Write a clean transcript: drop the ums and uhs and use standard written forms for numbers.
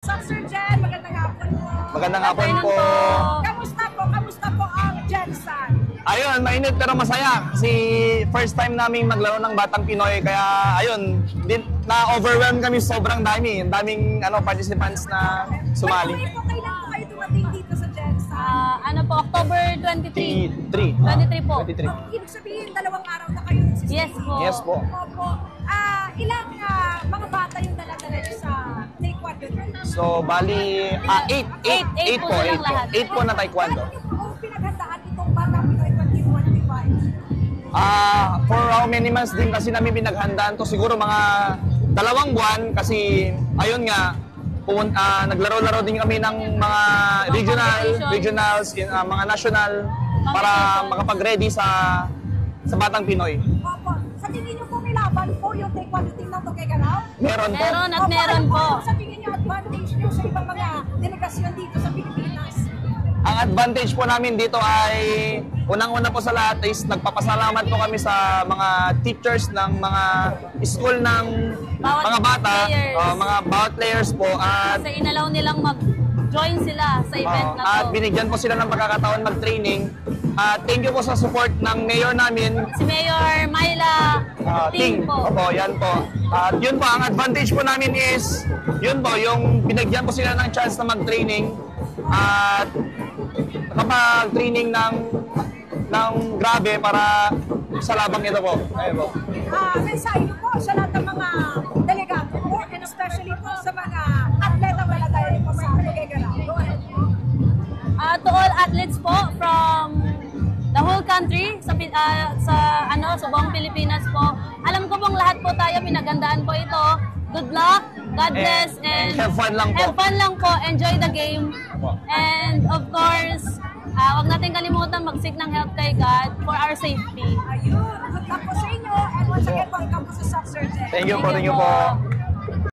Sir Jen, magandang hapon po. Magandang hapon po. Kamusta po ang Jensan? Ayun, mainit pero masaya. Kasi first time namin maglaro ng Batang Pinoy. Kaya ayun, na-overwhelm kami sobrang dami. Ang daming participants na sumali. Kailan po kayo dumating dito sa Jensan? October 23. 23 po. 23. Ibig sabihin, 2 araw na kayo sa Yes po. Yes po. Opo. Ilang mga bata yung dala-dala niyo sa taekwondo? So, bali, 8 po. 8 po na taekwondo. Paano niyo po pinaghandaan itong Batang Pinoy 2025? For how many months din kasi namin pinaghandaan to? Siguro mga 2 buwan kasi ayun nga, naglaro-laro din kami ng mga regionals, mga national para makapag-ready sa Batang Pinoy. Opo. Sa tingin niyo po may laban po yung taekwondo team ng Tuguegarao? Meron po. Meron po. Sa tingin niyo advantage niyo sa ibang mga delegasyon dito sa Pilipinas? Ang advantage po namin dito ay unang-una po sa lahat is nagpapasalamat po kami sa mga teachers ng mga school ng mga bata, mga bawat players po at Kasi inalaw nilang mag-join sila sa event na to. at binigyan po sila ng pagkakataon mag-training. At thank you po sa support ng mayor namin. Si Mayor Myla Ting po. Opo, yan po. At yun po, ang advantage po namin is, yun po, yung binigyan po sila ng chance na mag-training at kapag training ng grabe para sa labang ito po. Ayun po. Mensahe niyo po sa lahat ng mga delegato po and especially po sa mga atleta tayo po sa Tuguegarao. Go ahead. To all athletes po from the whole country, sa buong Pilipinas po. Alam ko pong lahat po tayo, pinagandaan po ito. Good luck, God bless, and have fun lang po. Have fun lang po, enjoy the game. And of course, wag natin kalimutan mag-seek ng help kay God for our safety. Ayun, good luck po sa inyo and once again, welcome po sa Sir Jen. Thank you po.